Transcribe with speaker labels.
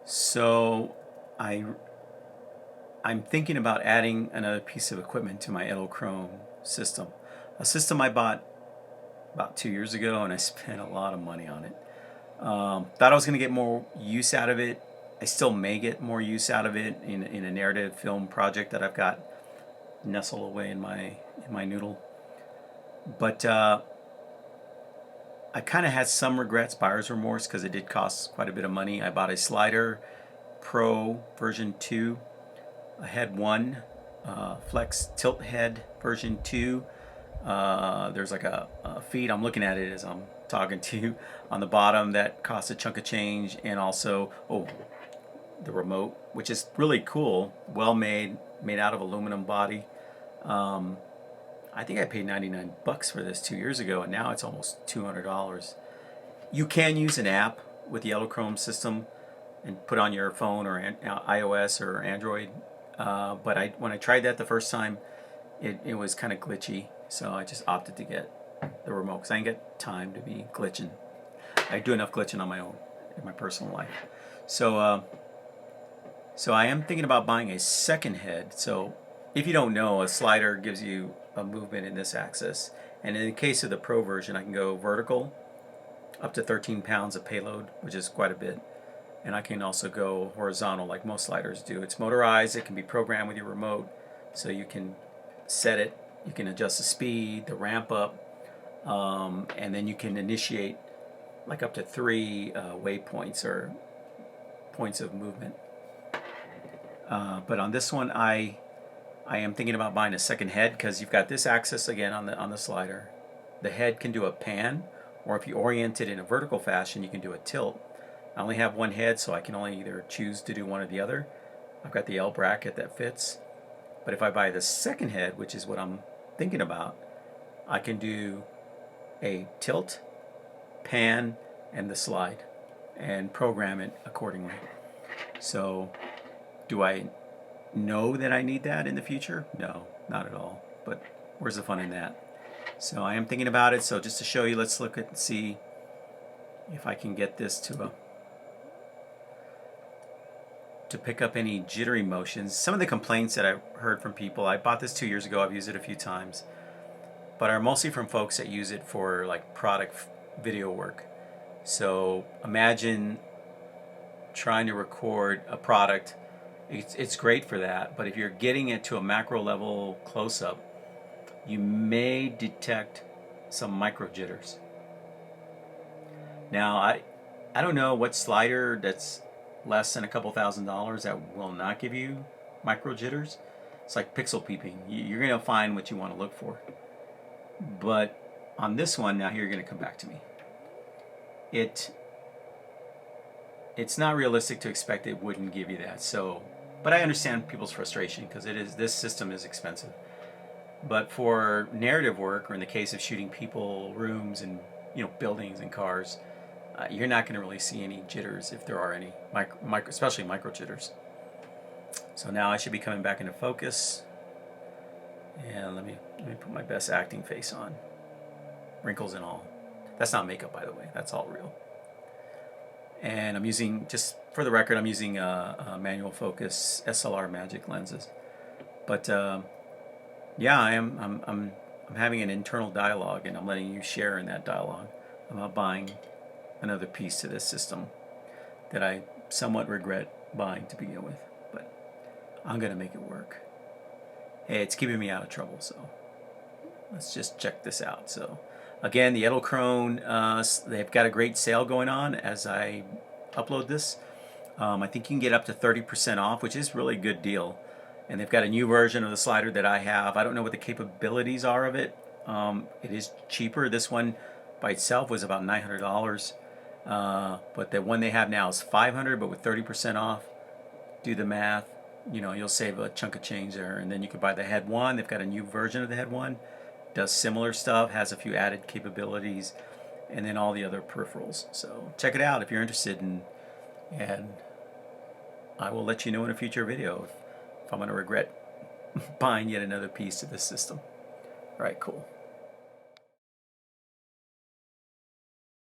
Speaker 1: So I I'm thinking about adding another piece of equipment to my Edelkrone system. A system I bought about 2 years ago, and I spent a lot of money on it. Thought I was going to get more use out of it. I still may get more use out of it in a narrative film project that I've got nestled away in my noodle. But I kind of had some regrets, buyer's remorse, because it did cost quite a bit of money. I bought a slider Pro version 2. I had one Flex tilt head version 2. There's like a feed. I'm looking at it as I'm talking to you on the bottom that costs a chunk of change, and also the remote, which is really cool, well made, made out of aluminum body. Um, I think I paid 99 bucks for this 2 years ago, and now it's almost $200. You can use an app with the Yellow Chrome system and put on your phone or iOS or Android. But when I tried that the first time, it was kind of glitchy, so I just opted to get the remote because I ain't got time to be glitching. I do enough glitching on my own in my personal life. So I am thinking about buying a second head. So if you don't know, a slider gives you a movement in this axis, and in the case of the Pro version, I can go vertical up to 13 pounds of payload, which is quite a bit. And I can also go horizontal like most sliders do. It's motorized, it can be programmed with your remote, so you can set it, you can adjust the speed, the ramp up, and then you can initiate like up to three waypoints or points of movement. But on this one, I am thinking about buying a second head because you've got this axis again on the slider. The head can do a pan, or if you orient it in a vertical fashion, you can do a tilt. I only have one head, so I can only either choose to do one or the other. I've got the L bracket that fits. But if I buy the second head, which is what I'm thinking about, I can do a tilt, pan, and the slide, and program it accordingly. So, do I know that I need that in the future? No, not at all. But where's the fun in that? So I am thinking about it. So just to show you, let's look at and see if I can get this to pick up any jittery motions. Some of the complaints that I've heard from people, I bought this 2 years ago, I've used it a few times, but are mostly from folks that use it for like product video work. So imagine trying to record a product. It's great for that, but if you're getting it to a macro level close-up, you may detect some micro jitters. Now, I don't know what slider that's less than a couple $1,000s that will not give you micro jitters. It's like pixel peeping. You're going to find what you want to look for. But on this one, now here you're going to come back to me. It's not realistic to expect it wouldn't give you that. So, but I understand people's frustration because this system is expensive. But for narrative work, or in the case of shooting people, rooms, and buildings and cars, you're not going to really see any jitters if there are any, especially micro jitters. So now I should be coming back into focus. And let me put my best acting face on, wrinkles and all. That's not makeup, by the way. That's all real. And I'm using, just for the record, I'm using manual focus SLR Magic lenses. But yeah, I'm having an internal dialogue, and I'm letting you share in that dialogue about buying another piece to this system that I somewhat regret buying to begin with, but I'm gonna make it work. Hey, it's keeping me out of trouble, so let's just check this out. So again, the Edelkrone, they've got a great sale going on as I upload this. I think you can get up to 30% off, which is really a good deal. And they've got a new version of the slider that I have. I don't know what the capabilities are of it. It is cheaper. This one by itself was about $900. But the one they have now is $500, but with 30% off. Do the math. You'll save a chunk of change there. And then you could buy the Head 1. They've got a new version of the Head 1. Does similar stuff, has a few added capabilities, and then all the other peripherals. So check it out if you're interested, and I will let you know in a future video if I'm going to regret buying yet another piece to this system. All right, cool.